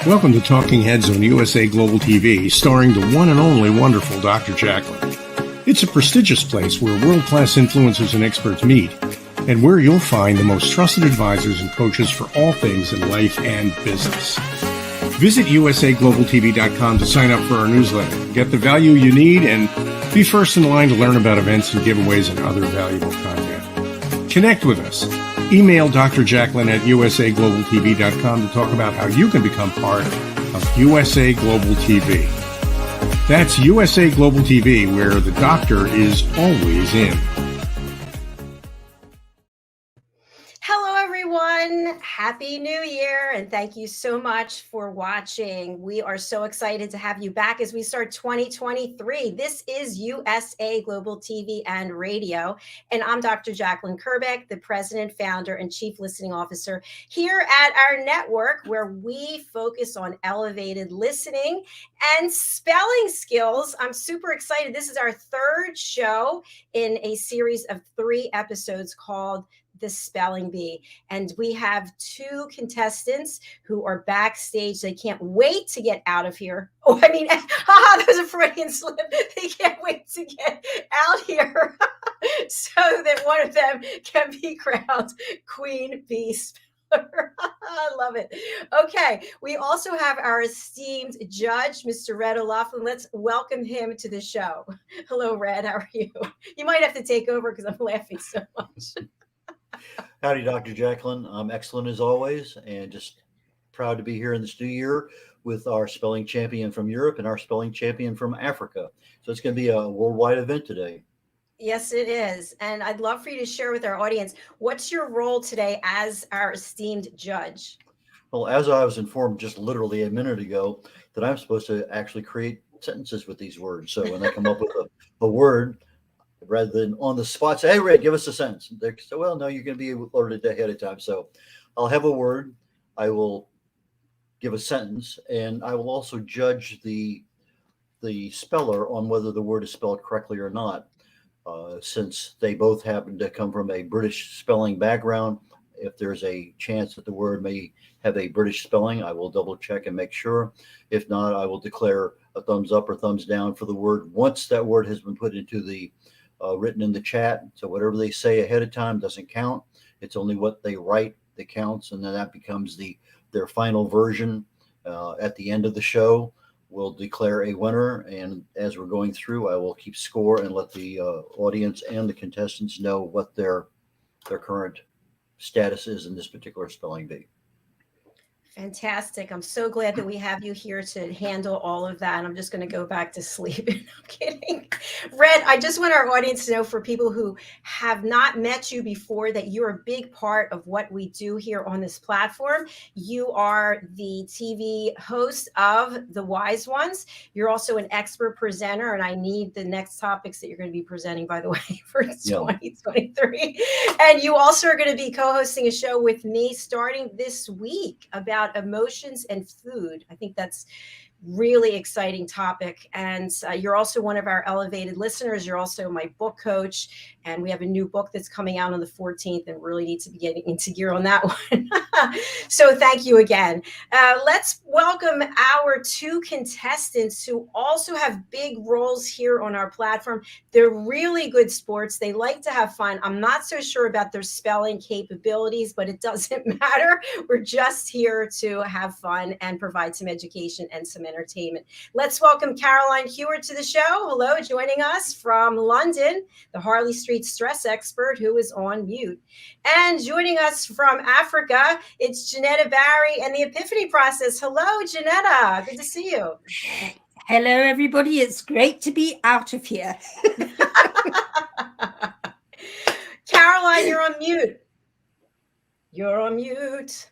Welcome to Talking Heads on USA Global TV, starring the one and only wonderful Dr. Jacalyn. It's a prestigious place where world-class influencers and experts meet, and where you'll find the most trusted advisors and coaches for all things in life and business. Visit usaglobaltv.com to sign up for our newsletter, get the value you need, and be first in line to learn about events and giveaways and other valuable content. Connect with us. Email Dr. Jacalyn at usaglobaltv.com to talk about how you can become part of USA Global TV. That's USA Global TV, where the doctor is always in. Hello, everyone. Happy New Year, and thank you so much for watching. We are so excited to have you back as we start 2023. This is USA Global TV and Radio, and I'm Dr. Jacalyn Kerbeck, the President, Founder, and Chief Listening Officer here at our network, where we focus on elevated listening and spelling skills. I'm super excited. This is our third show in a series of 3 episodes called The Spelling Bee. And we have 2 contestants who are backstage. They can't wait to get out of here. Oh, I mean, that was a Freudian slip. They can't wait to get out here so that one of them can be crowned Queen Bee Speller. I love it. Okay, we also have our esteemed judge, Mr. Red O'Loughlin. Let's welcome him to the show. Hello, Red. How are you? You might have to take over because I'm laughing so much. Howdy, Dr. Jacalyn. I'm excellent as always, and just proud to be here in this new year with our spelling champion from Europe and our spelling champion from Africa. So it's going to be a worldwide event today. Yes, it is. And I'd love for you to share with our audience, what's your role today as our esteemed judge? Well, as I was informed just literally a minute ago, that I'm supposed to actually create sentences with these words. So when I come up with a word, rather than on the spot, say, hey, Red, give us a sentence. They say, well, no, you're going to be alerted ahead of time. So I'll have a word. I will give a sentence, and I will also judge the speller on whether the word is spelled correctly or not. Since they both happen to come from a British spelling background, if there's a chance that the word may have a British spelling, I will double check and make sure. If not, I will declare a thumbs up or thumbs down for the word once that word has been put into the written in the chat. So whatever they say ahead of time doesn't count. It's only what they write that counts, and then that becomes their final version. At the end of the show, we'll declare a winner, and as we're going through, I will keep score and let the audience and the contestants know what their current status is in this particular spelling bee. Fantastic. I'm so glad that we have you here to handle all of that. And I'm just going to go back to sleep. I'm kidding. Red, I just want our audience to know, for people who have not met you before, that you're a big part of what we do here on this platform. You are the TV host of The Wise Ones. You're also an expert presenter, and I need the next topics that you're going to be presenting, by the way, for 2023. And you also are going to be co-hosting a show with me starting this week about emotions and food. I think that's really exciting topic. And you're also one of our elevated listeners. You're also my book coach. And we have a new book that's coming out on the 14th, and really need to be getting into gear on that one. So thank you again. Let's welcome our 2 contestants who also have big roles here on our platform. They're really good sports. They like to have fun. I'm not so sure about their spelling capabilities, but it doesn't matter. We're just here to have fun and provide some education and some entertainment. Let's welcome Caroline HEWARD to the show. Hello, joining us from London, the Harley Street stress expert who is on mute. And joining us from Africa, it's Jenetta Barry and the Epiphany Process. Hello, Jenetta. Good to see you. Hello, everybody. It's great to be out of here. Caroline, you're on mute. You're on mute.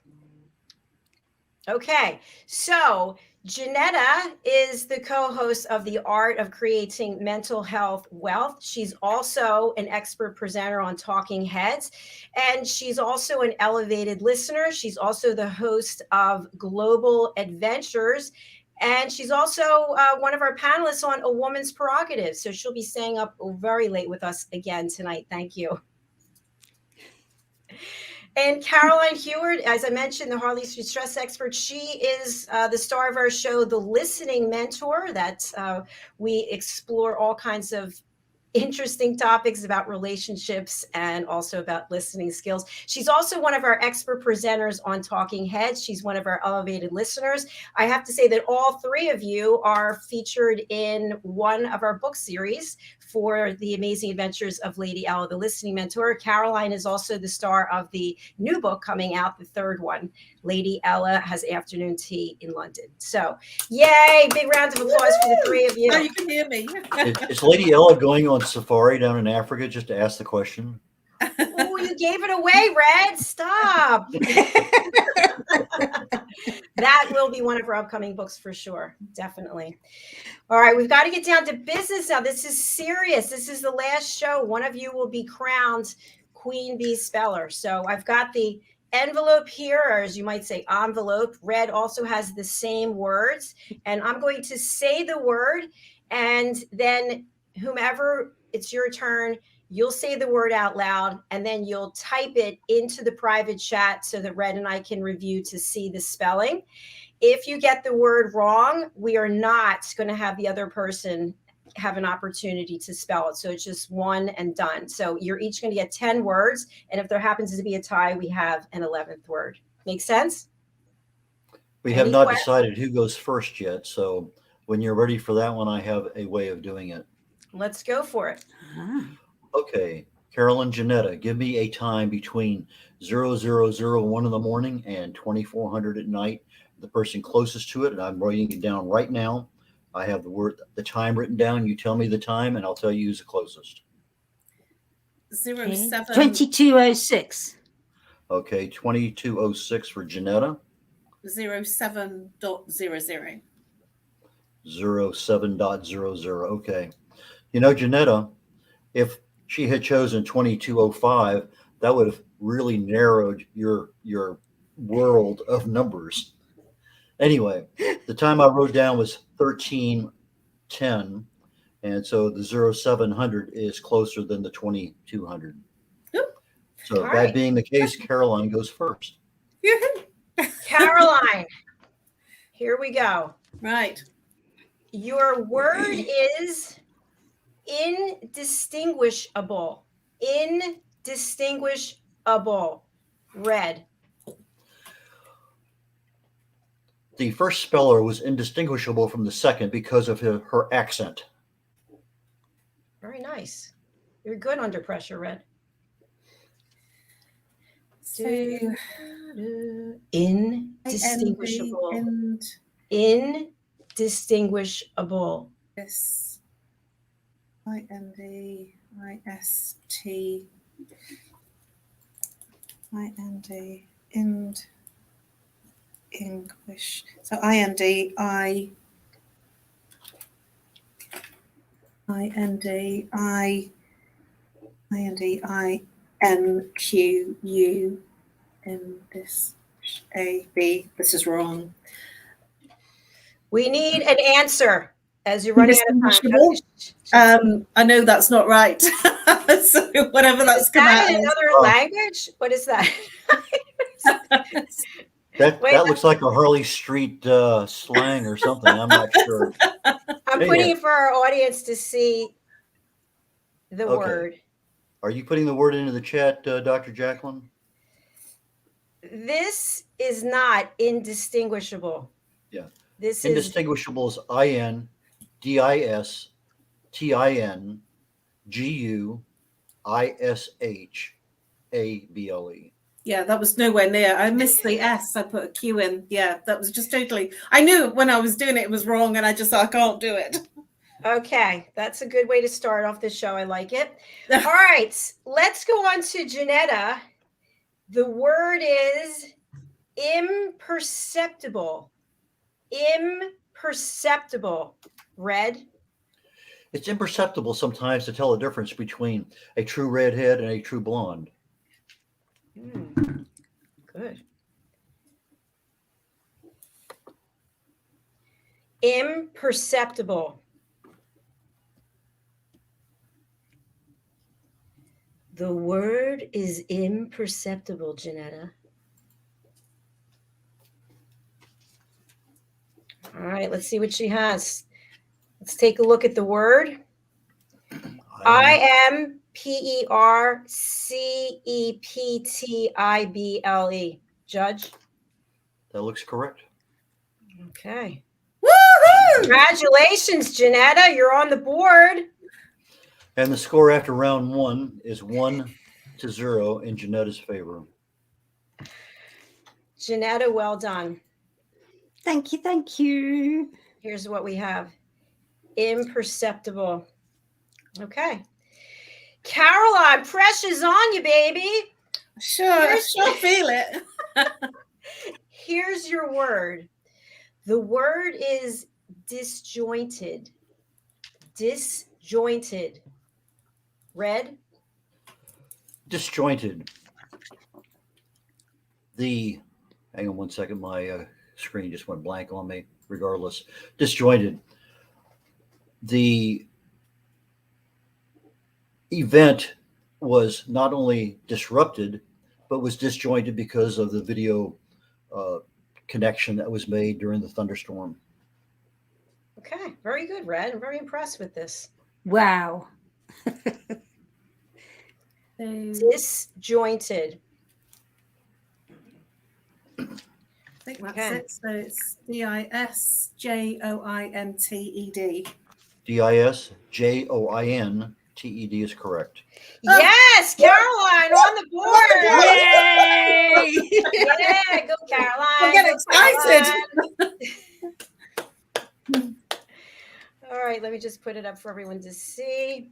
Okay, so Jenetta is the co-host of The Art of Creating Mental Health Wealth. She's also an expert presenter on Talking Heads, and she's also an elevated listener. She's also the host of Global Adventures, and she's also one of our panelists on A Woman's Prerogative. So she'll be staying up very late with us again tonight. Thank you. And Caroline HEWARD, as I mentioned, the Harley Street stress expert, she is the star of our show, The Listening Mentor, that we explore all kinds of interesting topics about relationships and also about listening skills. She's also one of our expert presenters on Talking Heads. She's one of our elevated listeners. I have to say that all three of you are featured in one of our book series for The Amazing Adventures of Lady Ella, the Listening Mentor. Caroline is also the star of the new book coming out, the third one, Lady Ella Has Afternoon Tea in London. So, yay, big round of applause for the three of you. Oh, you can hear me. Is Lady Ella going on safari down in Africa just to ask the question? Oh, you gave it away, Red. Stop. That will be one of our upcoming books for sure. Definitely. All right, we've got to get down to business now. This is serious. This is the last show. One of you will be crowned Queen Bee Speller. So I've got the envelope here, or as you might say, envelope. Red also has the same words. And I'm going to say the word, and then whomever, it's your turn, you'll say the word out loud, and then you'll type it into the private chat so that Red and I can review to see the spelling. If you get the word wrong, we are not going to have the other person have an opportunity to spell it. So it's just one and done. So you're each going to get 10 words. And if there happens to be a tie, we have an 11th word. Make sense? We have not decided who goes first yet. So when you're ready for that one, I have a way of doing it. Let's go for it. Okay. Carolyn Jenetta, give me a time between 0001 in the morning and 2400 at night. The person closest to it, and I'm writing it down right now. I have the time written down. You tell me the time, and I'll tell you who's the closest. 07. 2206. Okay, 2206 for Jenetta. 07.00. 07.00. Okay. You know, Jenetta, if she had chosen 2205, that would have really narrowed your world of numbers. Anyway, the time I wrote down was 1310, and so the 0700 is closer than the 2200. So that being the case, Caroline goes first. Caroline, here we go. Right. Your word is indistinguishable. Indistinguishable. Red. The first speller was indistinguishable from the second because of her accent. Very nice. You're good under pressure, Red. So indistinguishable. And Indistinguishable. this INDIST IND English. So INDINQUISH. This is wrong. We need an answer as you're running out of time. I know that's not right. So whatever that's Is that come in out another language? What is that? That looks like a Harley Street slang or something. I'm not sure. I'm putting it for our audience to see the word. Are you putting the word into the chat, Dr. Jacalyn? This is not indistinguishable. Yeah. This indistinguishable is INDISTINGUISHABLE. Yeah, that was nowhere near. I missed the S. I put a Q in. Yeah, that was just totally. I knew when I was doing it, it was wrong, and I just thought I can't do it. Okay, that's a good way to start off the show. I like it. All right, let's go on to Jenetta. The word is imperceptible. Imperceptible. Red. It's imperceptible sometimes to tell the difference between a true redhead and a true blonde. Good. Imperceptible. The word is imperceptible, Jenetta. All right, let's see what she has. Let's take a look at the word. imperceptible. Judge. That looks correct. Okay. Woohoo! Congratulations, Jenetta. You're on the board. And the score after round 1 is 1-0 in Janetta's favor. Jenetta, well done. Thank you. Thank you. Here's what we have. Imperceptible. Okay. Caroline, pressure's on you, baby. Sure, I sure feel it. Here's your word. The word is disjointed. Disjointed. Red? Disjointed. Hang on one second, my screen just went blank on me. Regardless, disjointed. The event was not only disrupted, but was disjointed because of the video connection that was made during the thunderstorm. Okay, very good, Red. I'm very impressed with this. Wow. Disjointed. I think that's Okay. it. So it's DISJOINTED. DISJOINTED is correct. Yes, Caroline on the board. Yay! Yeah, go Caroline. I'm getting Go, Caroline. All right, let me just put it up for everyone to see.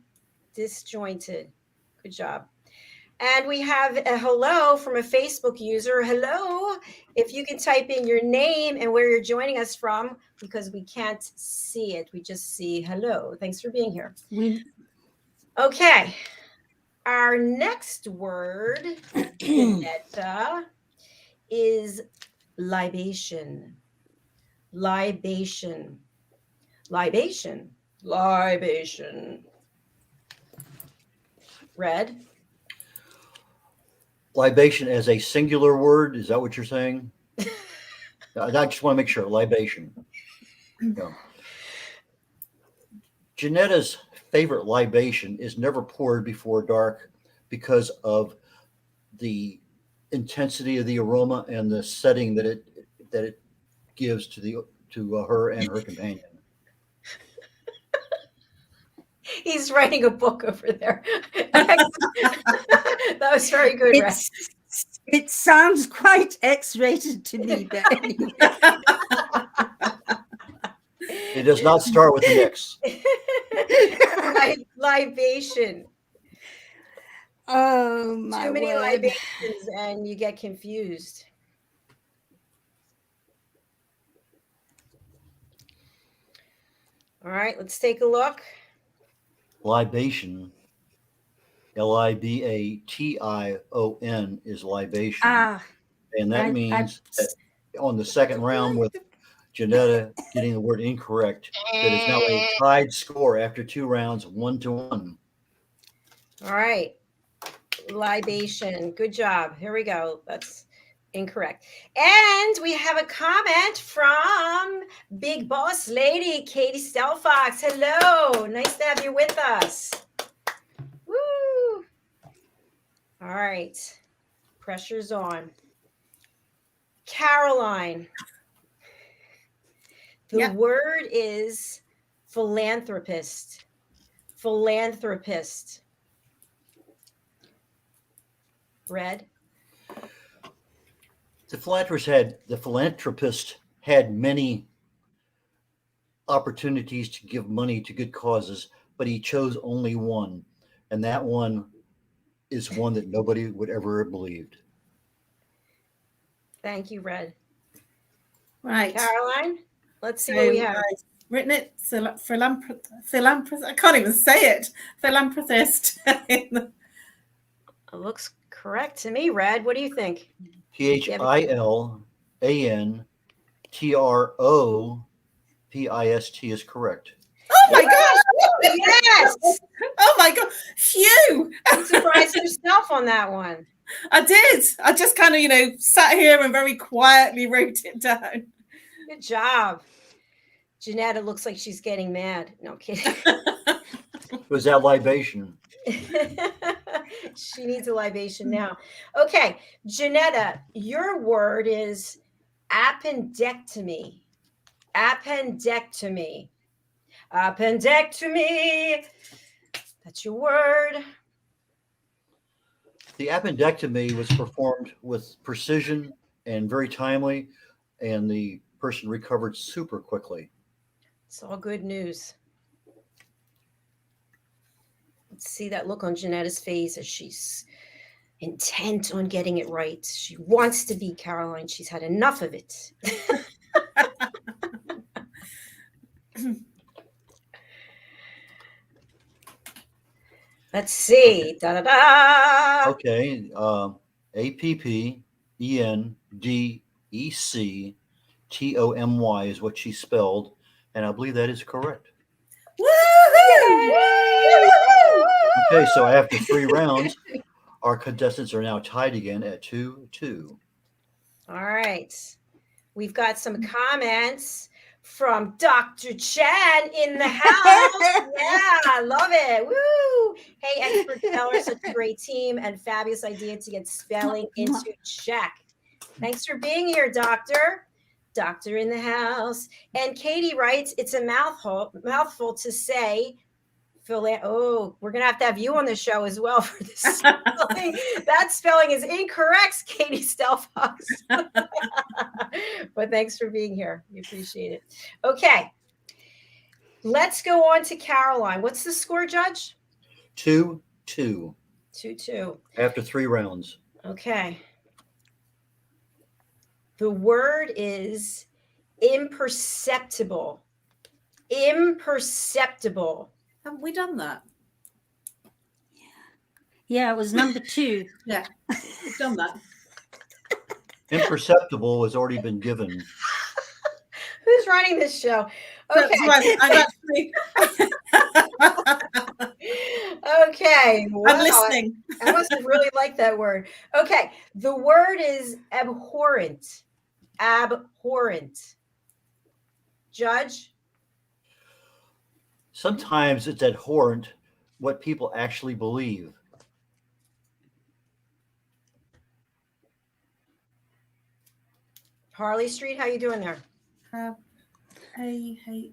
Disjointed. Good job. And we have a hello from a Facebook user. Hello. If you can type in your name and where you're joining us from, because we can't see it. We just see hello. Thanks for being here. Okay. Our next word, Jenetta, is libation. Libation. Libation. Libation. Red. Libation as a singular word, is that what you're saying? I just want to make sure. Libation. Yeah. Janetta's favorite libation is never poured before dark because of the intensity of the aroma and the setting that it gives to her and her companion. He's writing a book over there. That was very good, Red. It sounds quite X-rated to me, but anyway. It does not start with an X. Libation. Oh my Too many word. libations and you get confused. All right, let's take a look. Libation, Libation, is libation. And that means that on the second round with Jenetta getting the word incorrect, that is now a tied score after 2 rounds, 1-1. All right. Libation. Good job. Here we go. That's incorrect. And we have a comment from Big Boss Lady, Katie Stelfox. Hello. Nice to have you with us. Woo. All right. Pressure's on. Caroline. The word is philanthropist. Philanthropist. Red. The philanthropist had many opportunities to give money to good causes, but he chose only one. And that one is one that nobody would ever have believed. Thank you, Red. Right. Caroline, let's see what we have. I've written it. Philanthropist. I can't even say it. Philanthropist. It looks correct to me, Red. What do you think? PHILANTHROPIST is correct. my gosh. Yes. Oh my God. Phew. You surprised yourself on that one. I did. I just kind of, sat here and very quietly wrote it down. Good job. Jenetta looks like she's getting mad. No kidding. Was that libation? She needs a libation now. Okay, Jenetta, your word is appendectomy. Appendectomy. Appendectomy. That's your word. The appendectomy was performed with precision and very timely, and the person recovered super quickly. It's all good news. Let's see that look on Jenetta's face as she's intent on getting it right. She wants to be Caroline. She's had enough of it. Let's see. Da da da. Okay. APPENDECTOMY is what she spelled, and I believe that is correct. Okay, so after 3 rounds, our contestants are now tied again at 2-2. All right. We've got some comments from Dr. Chan in the house. Yeah, I love it. Woo! Hey, expert speller, such a great team and fabulous idea to get spelling into check. Thanks for being here, Doctor. Doctor in the house. And Katie writes, it's a mouthful to say. Oh, we're going to have you on the show as well for this spelling. That spelling is incorrect, Katie Stelfox. But thanks for being here. We appreciate it. Okay. Let's go on to Caroline. What's the score, Judge? 2-2. 2-2. After 3 rounds. Okay. The word is imperceptible. Imperceptible. Haven't we done that? Yeah, it was number 2. Yeah, we've done that. Imperceptible has already been given. Who's running this show? Okay. That's right. I'm actually. Okay. Wow. I'm listening. I must have really liked that word. Okay. The word is abhorrent. Abhorrent. Judge? Sometimes it's abhorrent what people actually believe. Harley Street, how you doing there? ABHORANT.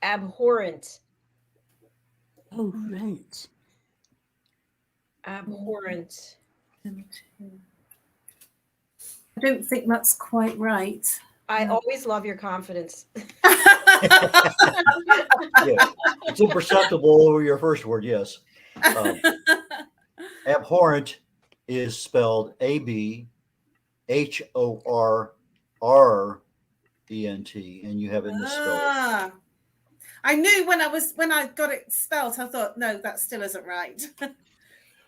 Abhorrent. Oh, rent. Abhorrent. I don't think that's quite right. I always love your confidence. Yeah. It's imperceptible, your first word, yes. Abhorrent is spelled ABHORRENT, and you have it misspelled. I knew when I got it spelled, I thought, no, that still isn't right.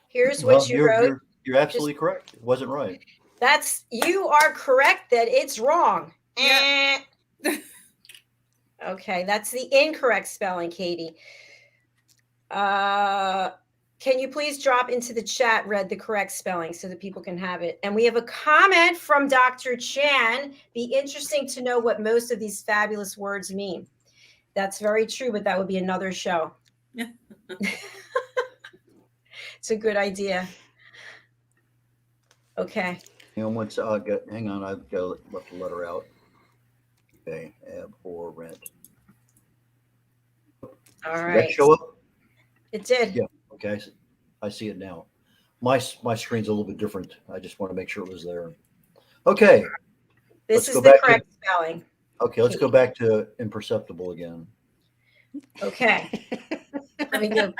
Here's what you wrote. You're absolutely correct. It wasn't right. You are correct that it's wrong. Yeah. Okay, that's the incorrect spelling, Katie. Can you please drop into the chat, Red, the correct spelling so that people can have it? And we have a comment from Dr. Chan. Be interesting to know what most of these fabulous words mean. That's very true, but that would be another show. It's a good idea. Okay. And once hang on, I've left the letter out. Okay, abhorrent. All Did right. that show up? It did. Yeah. Okay, I see it now. My screen's a little bit different. I just want to make sure it was there. Okay. This is the correct spelling. Okay, let's go back to imperceptible again. Okay. Let me go.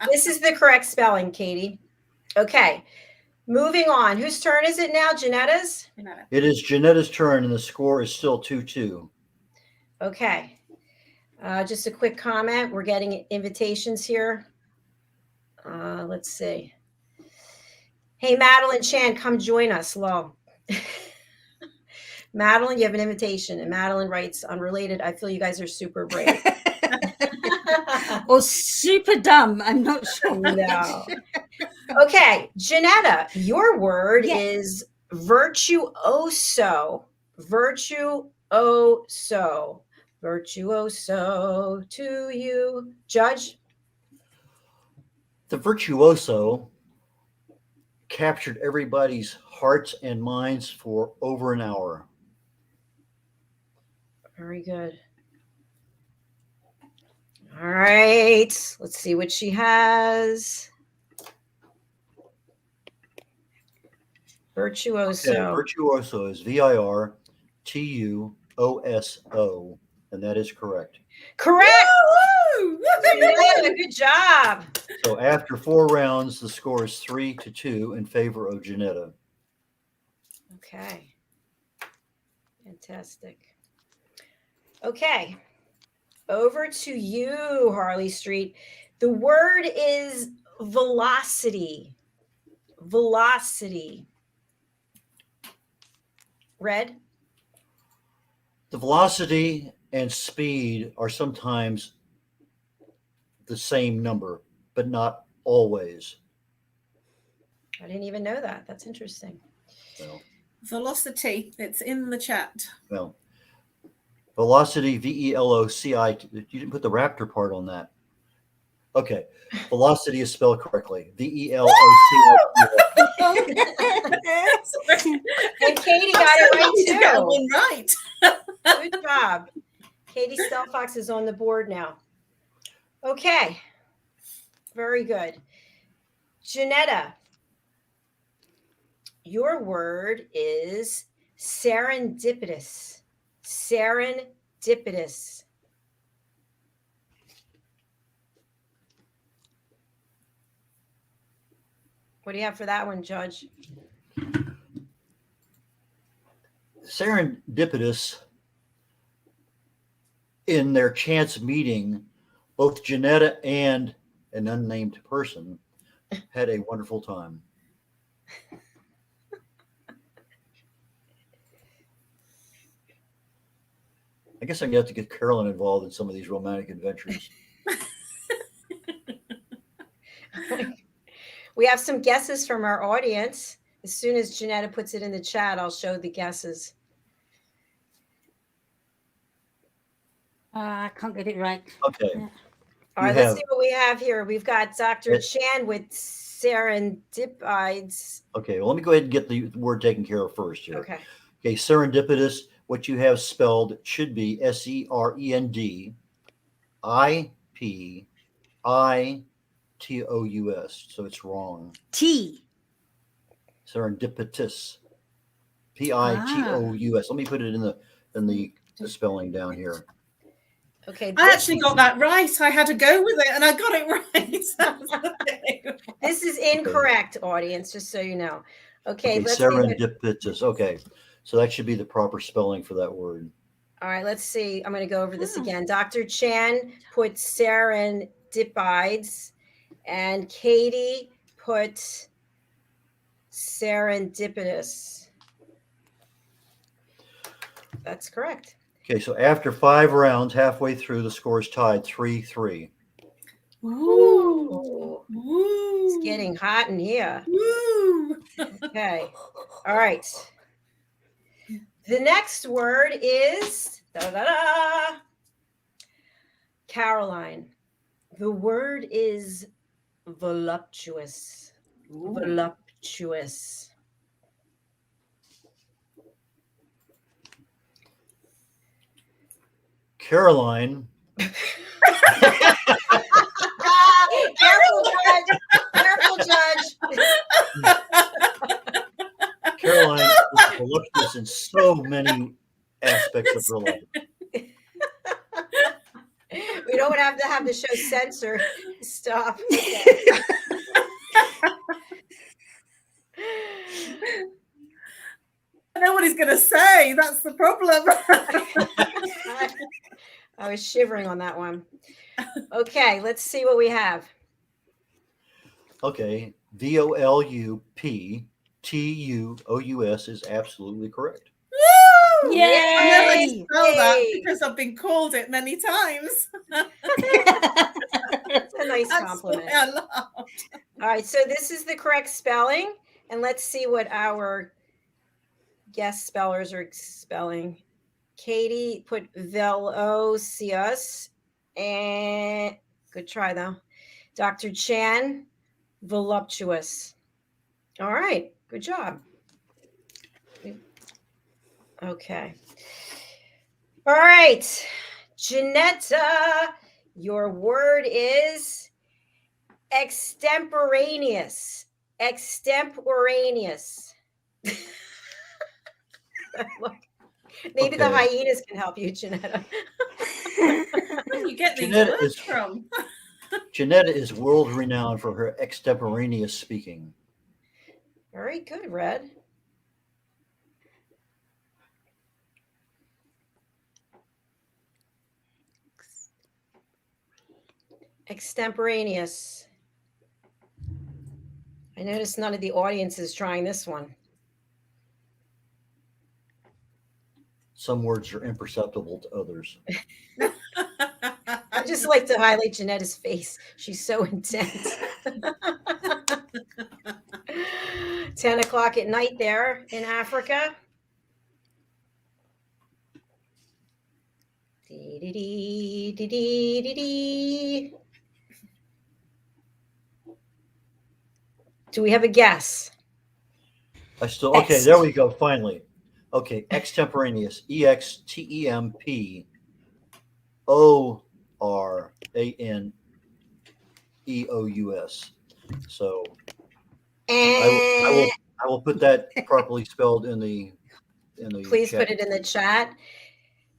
This is the correct spelling, Katie. Okay. Moving on. Whose turn is it now? Jenetta's? It is Jenetta's turn, and the score is still 2-2. Okay. Just a quick comment. We're getting invitations here. Let's see. Hey, Madeline Chan, come join us. Low. Madeline, you have an invitation. And Madeline writes, unrelated, I feel you guys are super brave. Or super dumb. I'm not sure. No. Okay, Jenetta, your word Yes. is virtuoso. Virtuoso. Virtuoso to you. Judge? The virtuoso captured everybody's hearts and minds for over an hour. Very good. All right, let's see what she has. Virtuoso. Okay, virtuoso is VIRTUOSO, and that is correct. Correct. Woo! Jenetta, good job. So after 4 rounds, the score is 3-2 in favor of Jenetta. Okay. Fantastic. Okay. Over to you, Harley Street. The word is velocity. Velocity. Red? The velocity and speed are sometimes the same number, but not always. I didn't even know that. That's interesting. Well, Velocity. It's in the chat. well, velocity, VELOCI. You didn't put the raptor part on that. Okay. Velocity is spelled correctly. VELOCI. And Katie got it right To get too. one right. Good job. Katie Stelfox is on the board now. Okay. Very good. Jenetta, your word is serendipitous. Serendipitous. What do you have for that one, Judge? Serendipitous, in their chance meeting, both Jenetta and an unnamed person had a wonderful time. I guess I'm gonna have to get Carolyn involved in some of these romantic adventures. We have some guesses from our audience. As soon as Jenetta puts it in the chat, I'll show the guesses. I can't get it right. Okay. All right, You let's have- see what we have here. We've got Dr. Yes. Chan with serendipides. Okay, well, let me go ahead and get the word taken care of first here. Okay. Okay, serendipitous, what you have spelled should be SERENDIPITOUS. So it's wrong. T. Serendipitous. PITOUS. Let me put it in the spelling down here. Okay. I actually got that right. I had to go with it and I got it right. This is incorrect, audience, just so you know. Okay, Okay, let's see. What, serendipitous. Okay, so that should be the proper spelling for that word. all right, let's see. I'm going to go over this again. Dr. Chan put serendipides, and Katie put serendipitous. That's correct. Okay, so after 5 rounds, halfway through, the score is tied 3-3. Ooh. Ooh, Ooh. it's getting hot in here. Ooh. Okay. All right. The next word is Caroline. The word is voluptuous. Voluptuous. Caroline. Careful, Judge. Careful, Judge. Caroline is voluptuous in so many aspects of her life. We don't have to have the show censor stuff. I know what he's going to say. That's the problem. I was shivering on that one. Okay, let's see what we have. Okay, VOLUPTUOUS is absolutely correct. I know how to Yay! spell that Yay! because I've been called it many times. That's a nice That's compliment. why I laughed. All right, so this is the correct spelling, and let's see what our guest spellers are spelling. Katie put velocious, and good try though. Dr. Chan, voluptuous. All right, good job. Okay. All right, Jenetta, your word is extemporaneous. Extemporaneous. Maybe the Okay. hyenas can help you, Jenetta. Where do you get these Jenetta words is- from? Jenetta is world renowned for her extemporaneous speaking. Very good, Red. Extemporaneous. I noticed none of the audience is trying this one. Some words are imperceptible to others. I just like to highlight Jenetta's face. She's so intense. 10 o'clock at night there in Africa. Dee-dee-dee-dee-dee-dee-dee. Do we have a guess? I still okay. There we go. Finally, okay. Extemporaneous. EXTEMPORANEOUS. So I will put that properly spelled in the Please chat. put it in the chat.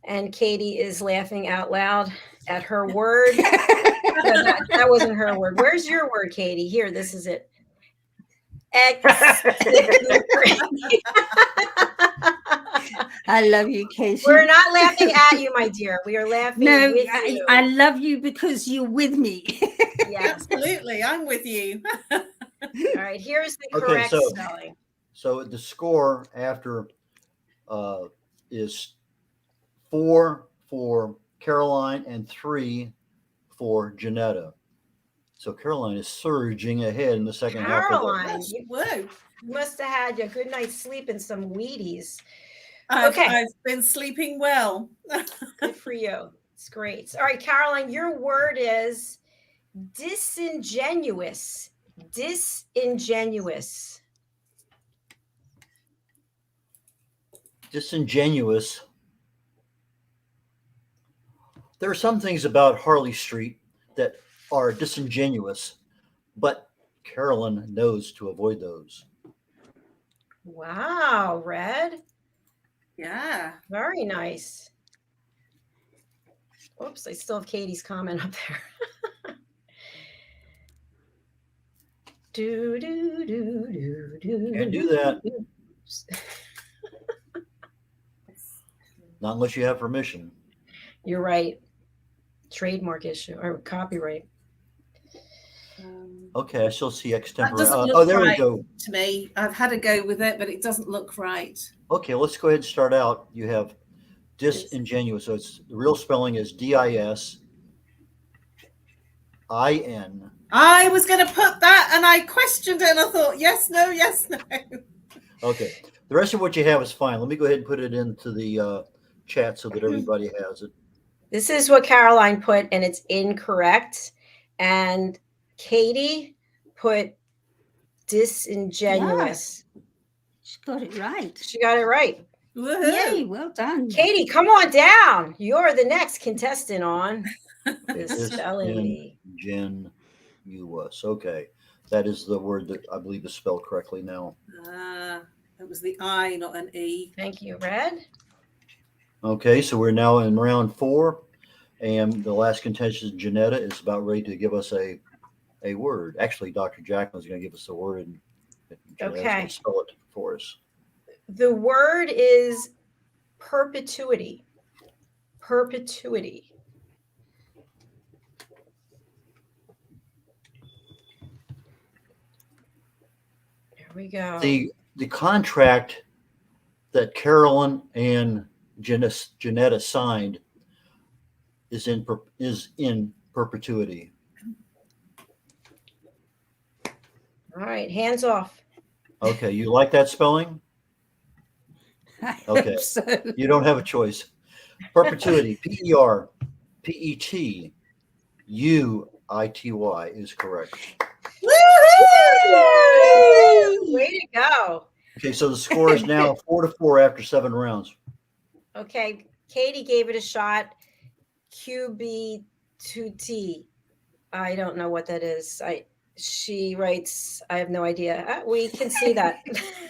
And Katie is laughing out loud at her word. No, that wasn't her word. Where's your word, Katie? Here, this is it. I love you, Casey. We're not laughing at you, my dear. We are laughing No, with you. I love you because you're with me. Yes. Absolutely, I'm with you. All right, here's the Okay, correct so- spelling. So the score after is 4 for Caroline and 3 for Jenetta. So Caroline is surging ahead in the second half of Caroline, the. you Whoa. must have had a good night's sleep and some Wheaties. I've Okay. been sleeping well. Good for you. It's great. All right, Caroline, your word is disingenuous. Disingenuous. Disingenuous. There are some things about Harley Street that are disingenuous, but Carolyn knows to avoid those. Wow, Red. Yeah. Very nice. Oops, I still have Katie's comment up there. do, do, do, do, do. Can't do that. Not unless you have permission. You're right. Trademark issue or copyright. Okay, I still see That extemporary. doesn't look Oh, there right we go. to me. I've had a go with it, but it doesn't look right. Okay, let's go ahead and start out. You have disingenuous. So it's the real spelling is DISIN. I was going to put that, and I questioned it, and I thought, yes, no, yes, no. Okay, the rest of what you have is fine. Let me go ahead and put it into the chat so that everybody has it. This is what Caroline put, and it's incorrect. And Katie put disingenuous. She got it right. She got it right. Woohoo. Yay, well done. Katie, come on down. You're the next contestant on the spelling bee. Disingenuous. Okay, that is the word that I believe is spelled correctly now. It was the I, not an E. Thank you, Red. Okay, so we're now in round 4, and the last contestant, Jenetta, is about ready to give us a word. Actually, Dr. Jacalyn is going to give us a word, and Jenetta's going to spell it for us. The word is perpetuity. Perpetuity. There we go. The contract that Carolyn and Jenetta signed is in perpetuity. All right, hands off. Okay, you like that spelling? I Okay. hope so. You don't have a choice. Perpetuity, PERPETUITY is correct. Way to go. Okay, so the score is now 4-4 after 7 rounds. Okay, Katie gave it a shot. QB2T. I don't know what that is. She writes, I have no idea. We can see that.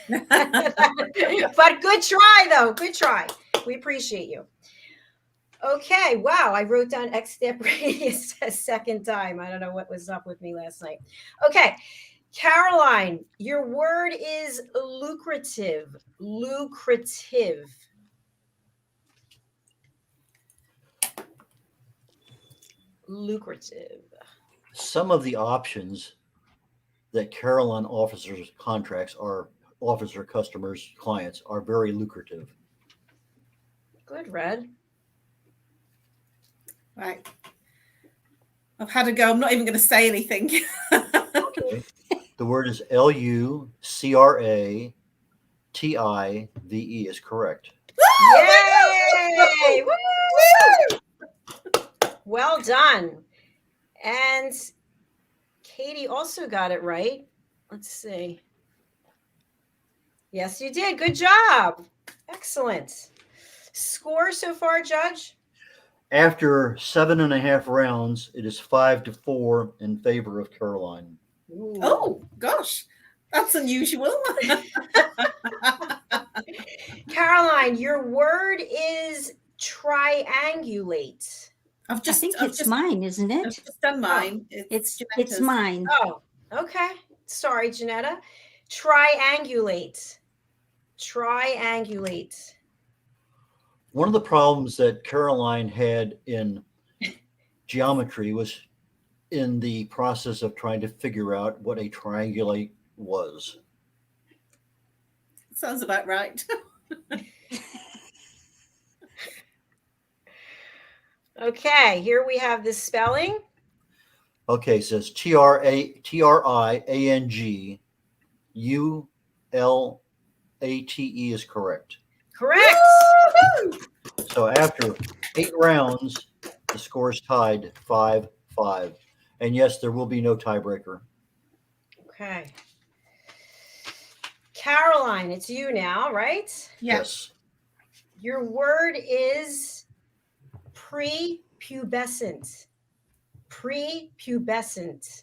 But good try, though. Good try. We appreciate you. Okay, wow. I wrote down extemporaneous a second time. I don't know what was up with me last night. Okay, Caroline, your word is lucrative. Lucrative. Lucrative. Some of the options that Caroline offers her customers, clients are very lucrative. Good, Red. Right. I've had a go. I'm not even going to say anything. Okay. The word is LUCRATIVE is correct. Yay! Woo! Well done. And Katie also got it right. Let's see. Yes, you did. Good job. Excellent. Score so far, Judge? After 7.5 rounds, it is 5-4 in favor of Caroline. Ooh. Oh, gosh. That's unusual. Caroline, your word is triangulate. I think it's mine, isn't I've it? just done mine. It's Jenetta's. mine. Oh, okay. Sorry, Jenetta. Triangulate. Triangulate. One of the problems that Caroline had in geometry was in the process of trying to figure out what a triangulate was. Sounds about right. Okay, here we have the spelling. Okay, it says TRIANGULATE is correct. Correct. So after 8 rounds, the score is tied 5-5. And yes, there will be no tiebreaker. Okay. Caroline, it's you now, right? Yes. Your word is prepubescent. Prepubescent.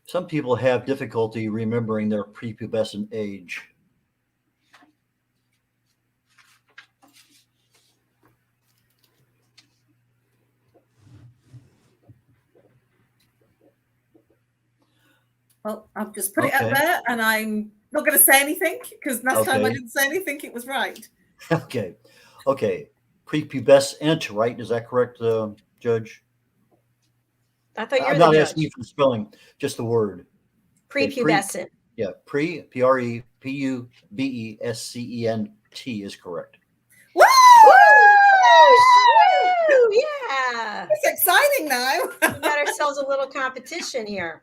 Some people have difficulty remembering their prepubescent age. Well, I've just put it up there and I'm not going to say anything because last time I didn't say anything, it was right. Okay. Prepubescent, right? Is that correct, Judge? I thought you were I'm the not judge. asking you for the spelling, just the word. Prepubescent. Yeah, PREPUBESCENT is correct. Woo! Woo! Yeah. It's exciting now. We got ourselves a little competition here.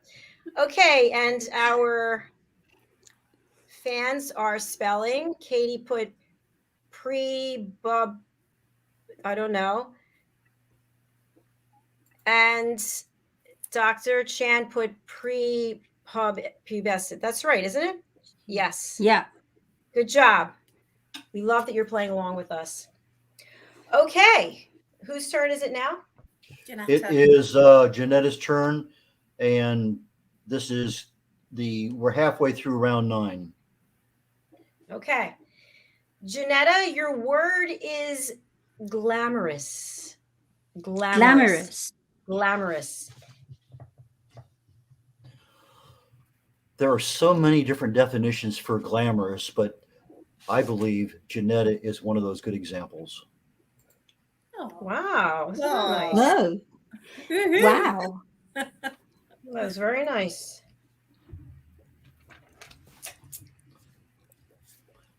Okay, and our fans are spelling. Katie put pre-bub, I don't know. And Dr. Chan put pre-pubescent. That's right, isn't it? Yes. Yeah. Good job. We love that you're playing along with us. Okay. Whose turn is it now? Jenetta. It is Jenetta's turn, and this is we're halfway through round 9. Okay. Jenetta, your word is glamorous. Glamorous. Glamorous. There are so many different definitions for glamorous, but I believe Jenetta is one of those good examples. Oh, Wow. Isn't that nice? Whoa. woohoo. Wow. That was very nice.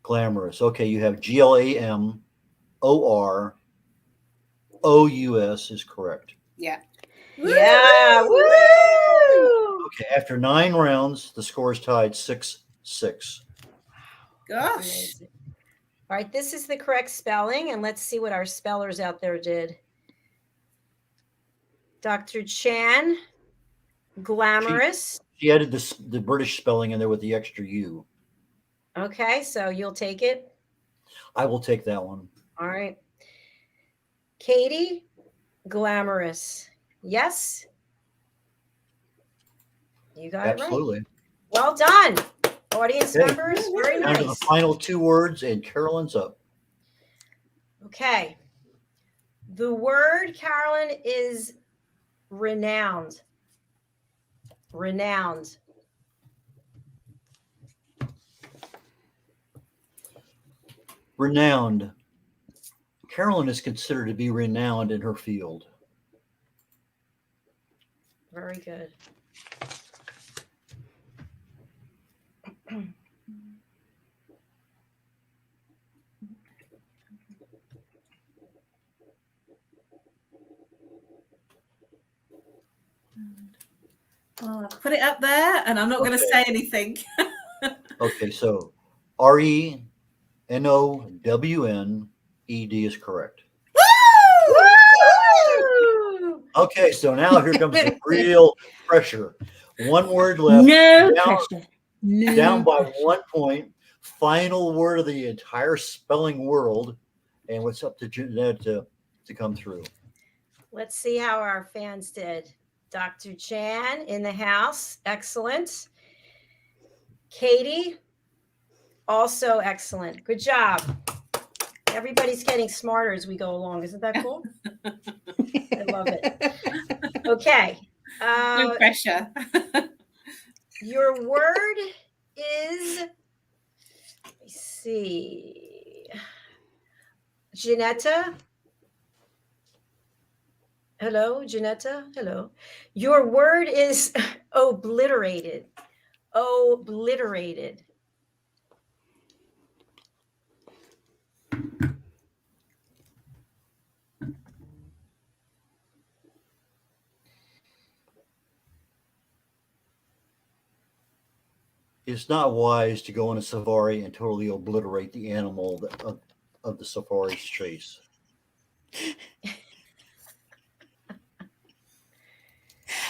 Glamorous. Okay, you have GLAMOROUS is correct. Yeah. Yeah. Woo! Okay, after 9 rounds, the score is tied 6-6. Gosh. Amazing. All right, this is the correct spelling, and let's see what our spellers out there did. Dr. Chan, glamorous. She added the British spelling in there with the extra U. Okay, so you'll take it. I will take that one. All right. Katie, glamorous. Yes. You got it right. Absolutely. Well done. Audience Okay. members, very Down to the nice. final 2 words, and Carolyn's up. Okay. The word, Carolyn, is renowned. Renowned. Renowned. Carolyn is considered to be renowned in her field. Very good. Oh, put it up there, and I'm not going to say anything. Okay, so RENOWNED is correct. Woo! Okay, so now here comes the real pressure. 1 word left. No Down- pressure. No Down by pressure. 1 point. Final word of the entire spelling world. And what's up to Jenetta to come through? Let's see how our fans did. Dr. Chan in the house. Excellent. Katie, also excellent. Good job. Everybody's getting smarter as we go along. Isn't that cool? I love it. Okay. No pressure. Your word is, let me see, Jenetta. Hello, Jenetta. Hello. Your word is obliterated. Obliterated. It's not wise to go on a safari and totally obliterate the animal of the safari's chase.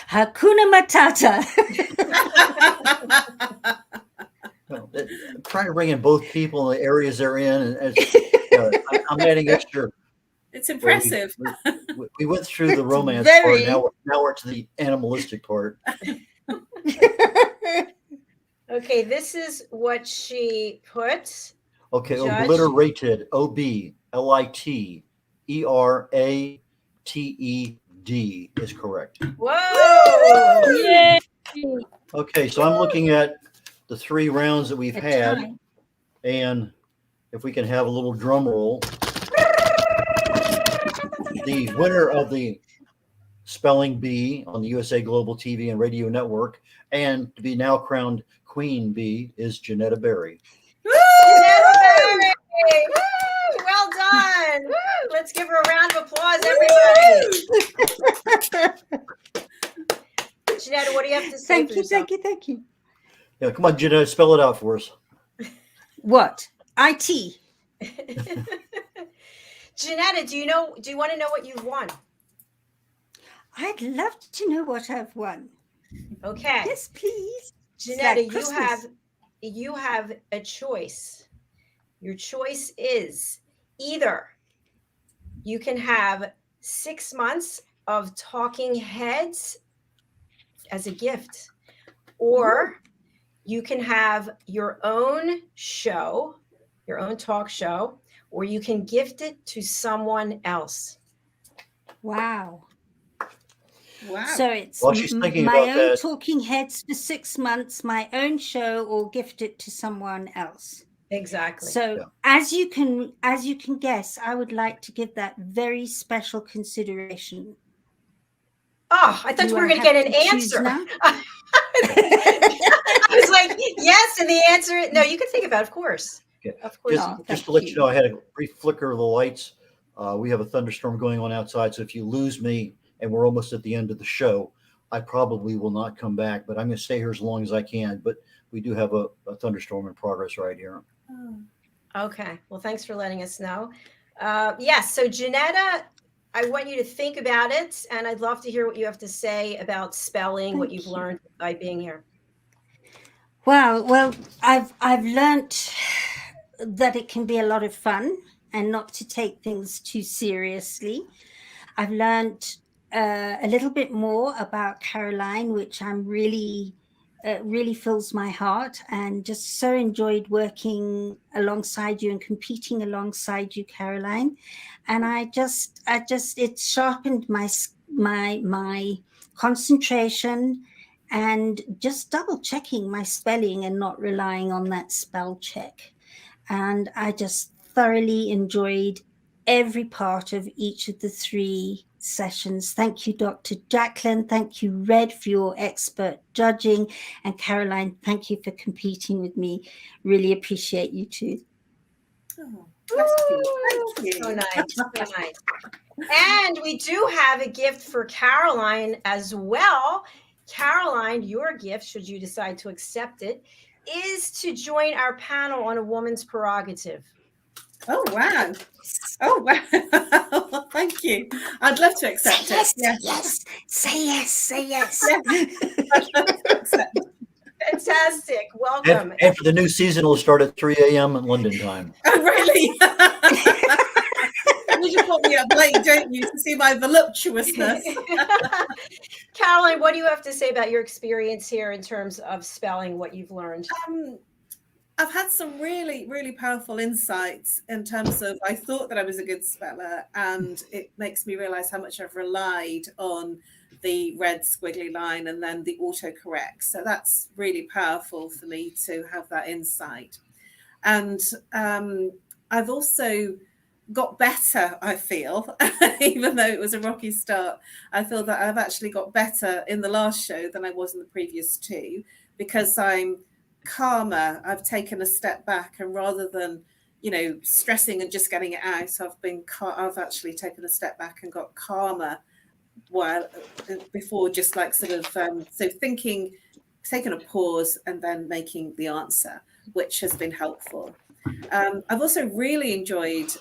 Hakuna Matata. No, I'm trying to bring in both people in the areas they're in, and I'm adding extra. It's impressive. We went through the romance Very. part. Now we're to the animalistic part. Okay, this is what she put. Okay, Judge? obliterated. OBLITERATED is correct. Whoa! Yay. Okay, so I'm looking at the 3 rounds that we've A had, tie. and if we can have a little drum roll. The winner of the Spelling Bee on the USA Global TV and Radio Network, and to be now crowned Queen Bee, is Jenetta Berry. Jenetta Berry! Woo! Well done. Woo! Let's give her a round of applause, everybody. Jenetta, what do you have to say? Thank for you, yourself? thank you, thank you. Yeah, come on, Jenetta, spell it out for us. What? IT. Jenetta, do you want to know what you've won? I'd love to know what I've won. Okay. Yes, please. Janetta, It's like you have a choice. Your choice is either you can have 6 months of Talking Heads as a gift, or you can have your own show, your own talk show, or you can gift it to someone else. Wow. Wow. So it's While she's thinking my about own that- Talking Heads for 6 months, my own show, or gift it to someone else. Exactly. So Yeah. as you can guess, I would like to give that very special consideration. Oh, I thought Do we were I going to get have an to choose answer. now? I was like, yes, and the answer, no, you can think about it, of course. Of course. Just to let you know, I had a brief flicker of the lights. We have a thunderstorm going on outside, so if you lose me and we're almost at the end of the show, I probably will not come back, but I'm going to stay here as long as I can. But we do have a thunderstorm in progress right here. Okay. Well, thanks for letting us know. Yes. So, Jenetta, I want you to think about it, and I'd love to hear what you have to say about spelling, what you've learned by being here. Well, I've learnt that it can be a lot of fun and not to take things too seriously. I've learnt a little bit more about Caroline, which I'm really fills my heart, and just so enjoyed working alongside you and competing alongside you, Caroline. And I just it sharpened my concentration, and just double checking my spelling and not relying on that spell check. And I just thoroughly enjoyed every part of each of the 3 sessions. Thank you, Dr. Jacalyn. Thank you, Red, for your expert judging. And Caroline, thank you for competing with me. Really appreciate you too. Oh, thank you. So nice. So nice. And we do have a gift for Caroline as well. Caroline, your gift, should you decide to accept it, is to join our panel on a woman's prerogative. Oh, wow. Oh, wow. Thank you. I'd love to accept it. Yes. Say yes. Fantastic. Welcome. And for the new season, will start at 3 a.m. in London time. Oh, really? You just put me up late, don't you, to see my voluptuousness. Caroline, what do you have to say about your experience here in terms of spelling, what you've learned? I've had some really, really powerful insights in terms of, I thought that I was a good speller, and it makes me realize how much I've relied on the red squiggly line and then the autocorrect. So that's really powerful for me to have that insight. And I've also got better, I feel, even though it was a rocky start. I feel that I've actually got better in the last show than I was in the previous 2, because I'm calmer. I've taken a step back, and rather than, stressing and just getting it out, I've actually taken a step back and got calmer before just like sort of so thinking, taking a pause and then making the answer, which has been helpful. I've also really enjoyed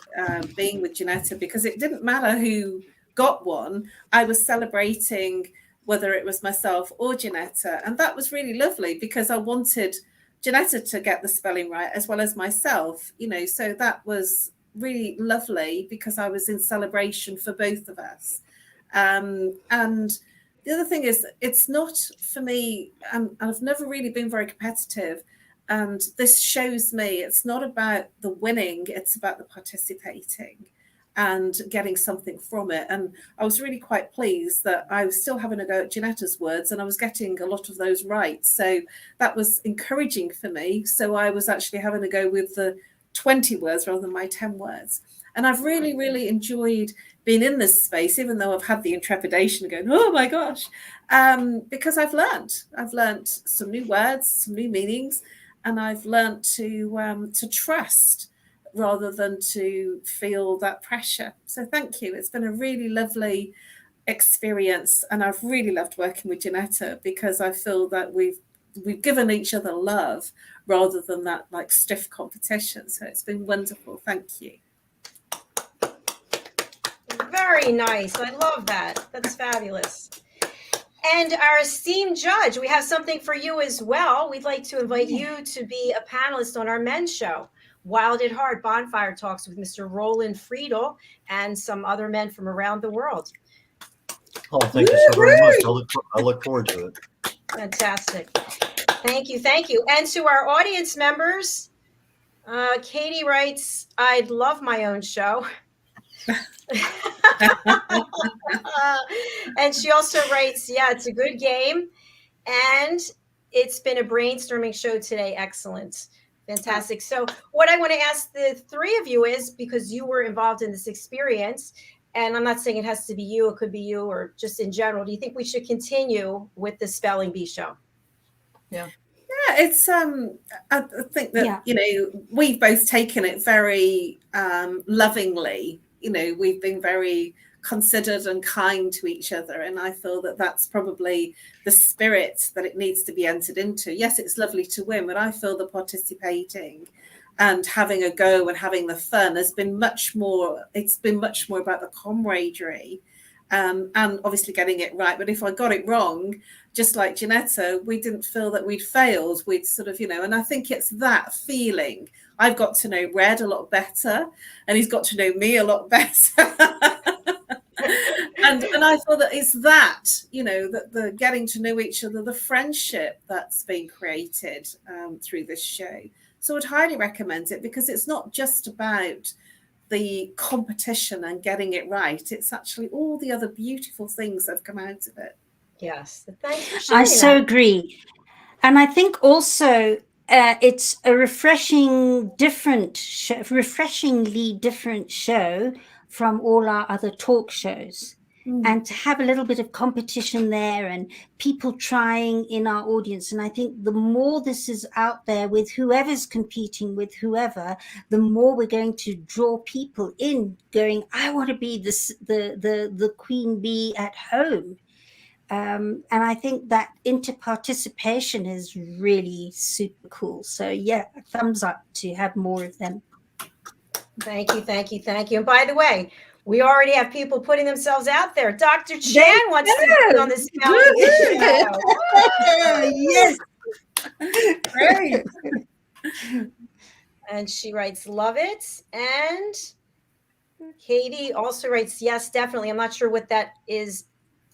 being with Jenetta, because it didn't matter who got one. I was celebrating whether it was myself or Jenetta, and that was really lovely, because I wanted Jenetta to get the spelling right as well as myself, so that was really lovely, because I was in celebration for both of us. And the other thing is, it's not for me, I've never really been very competitive. And this shows me it's not about the winning, it's about the participating and getting something from it. And I was really quite pleased that I was still having a go at Jenetta's words, and I was getting a lot of those right. So that was encouraging for me. So I was actually having a go with the 20 words rather than my 10 words. And I've really, really enjoyed being in this space, even though I've had the intrepidation going, oh my gosh, because I've learned some new words, some new meanings. And I've learned to trust rather than to feel that pressure. So thank you. It's been a really lovely experience, and I've really loved working with Jenetta, because I feel that we've given each other love rather than that like stiff competition. So it's been wonderful. Thank you. Very nice. I love that. That's fabulous. And our esteemed judge, we have something for you as well. We'd like to invite you to be a panelist on our men's show, Wild at Heart Bonfire Talks, with Mr. Roland Friedel and some other men from around the world. Oh, thank you so very much. I look forward to it. Fantastic. Thank you. And to our audience members, Katie writes, I'd love my own show. And she also writes, yeah, it's a good game, and it's been a brainstorming show today. Excellent. Fantastic. So what I want to ask the 3 of you is, because you were involved in this experience, and I'm not saying it has to be you, it could be you, or just in general, do you think we should continue with the Spelling Bee show? Yeah, it's I think that we've both taken it very lovingly. We've been very considered and kind to each other, and I feel that that's probably the spirit that it needs to be entered into. Yes, it's lovely to win, but I feel the participating and having a go and having the fun has been much more. It's been much more about the camaraderie, and obviously getting it right. But if I got it wrong, just like Jenetta, we didn't feel that we'd failed. We'd sort of, and I think it's that feeling. I've got to know Red a lot better, and he's got to know me a lot better. And I feel that it's that, that the getting to know each other, the friendship that's been created through this show. So I'd highly recommend it, because it's not just about the competition and getting it right. It's actually all the other beautiful things that have come out of it. Yes. Thanks for sharing I so agree. And I think also it's a refreshingly different show from all our other talk shows. And to have a little bit of competition there and people trying in our audience. And I think the more this is out there with whoever's competing with whoever, the more we're going to draw people in going, I want to be the queen bee at home. And I think that interparticipation is really super cool. So yeah, thumbs up to have more of them. Thank you. And by the way, we already have people putting themselves out there. Dr. Chan wants to be on this show. Yes. Great. And she writes, love it. And Katie also writes, yes, definitely. I'm not sure what that is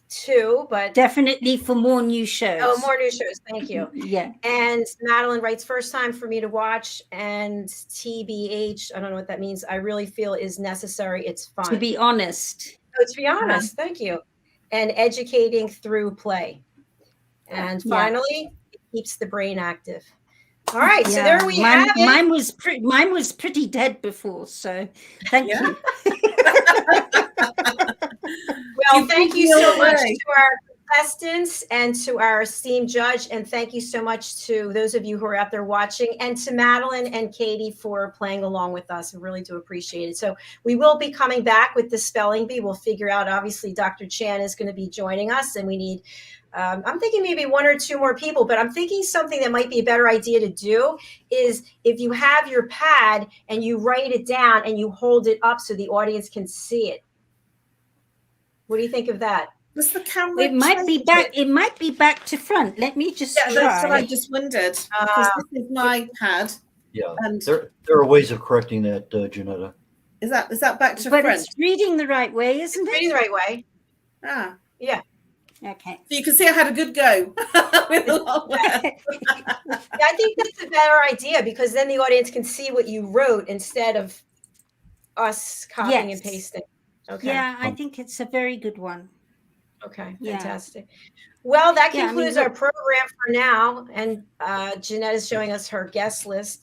too, but definitely for more new shows. Oh, more new shows. Thank you. Yeah. And Madeline writes, first time for me to watch, and TBH, I don't know what that means. I really feel is necessary. It's fun. To be honest. Oh, to be honest. Thank you. And educating through play. And finally, it keeps the brain active. All right. So there we have it. Mine was pretty dead before. So thank you. Well, thank you so much to our contestants and to our esteemed judge. And thank you so much to those of you who are out there watching, and to Madeline and Katie for playing along with us. I really do appreciate it. So we will be coming back with the spelling bee. We'll figure out, obviously, Dr. Chan is going to be joining us, and we need, I'm thinking maybe 1 or 2 more people, but I'm thinking something that might be a better idea to do is if you have your pad and you write it down and you hold it up so the audience can see it. What do you think of that? Does the camera? It might be back. It might be back to front. Let me just try. That's what I just wondered. Because this is my pad. Yeah, and there are ways of correcting that, Jenetta. Is that back to but front? It's reading the right way, isn't it? Reading the right way. Ah, yeah. Okay. So you can see I had a good go. With a long I think that's a better idea, because then the audience can see what you wrote instead of us copying and pasting. Okay. Yeah, I think it's a very good one. Okay, fantastic. Well, that concludes our program for now. And Jenetta is showing us her guest list.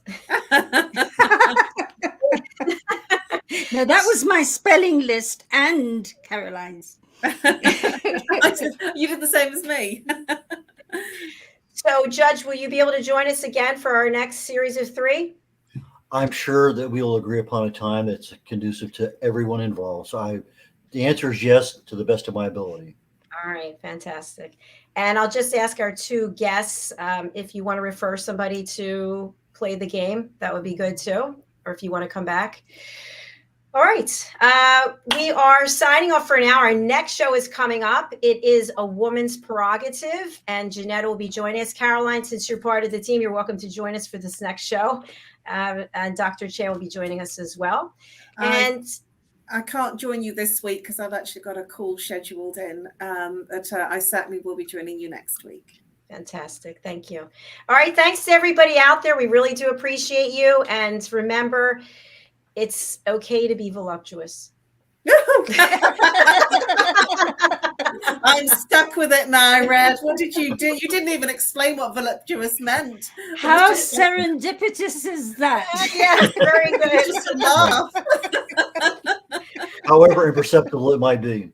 No, that was my spelling list and Caroline's. You did the same as me. So, Judge, will you be able to join us again for our next series of 3? I'm sure that we will agree upon a time that's conducive to everyone involved. So the answer is yes, to the best of my ability. All right, fantastic. And I'll just ask our 2 guests if you want to refer somebody to play the game, that would be good too, or if you want to come back. All right, we are signing off for now. Our next show is coming up. It is A Woman's Prerogative, and Jenetta will be joining us. Caroline, since you're part of the team, you're welcome to join us for this next show. And Dr. Chan will be joining us as well. And I can't join you this week because I've actually got a call scheduled in, but I certainly will be joining you next week. Fantastic. Thank you. All right. Thanks to everybody out there. We really do appreciate you. And remember, it's okay to be voluptuous. I'm stuck with it now, Red. What did you do? You didn't even explain what voluptuous meant. How serendipitous is that? Yes, very good. Just a laugh. However imperceptible it might be.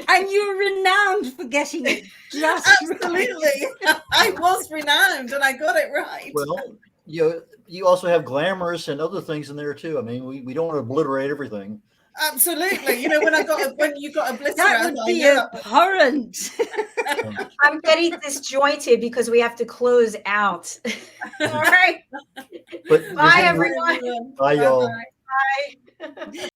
And you're renowned for getting it just right. Absolutely. I was renowned and I got it right. Well, you also have glamorous and other things in there too. I mean, we don't want to obliterate everything. Absolutely. You know, when you got obliterated, That would be abhorrent. I'm getting disjointed because we have to close out. All right. But Bye, everyone. Bye, y'all. Bye.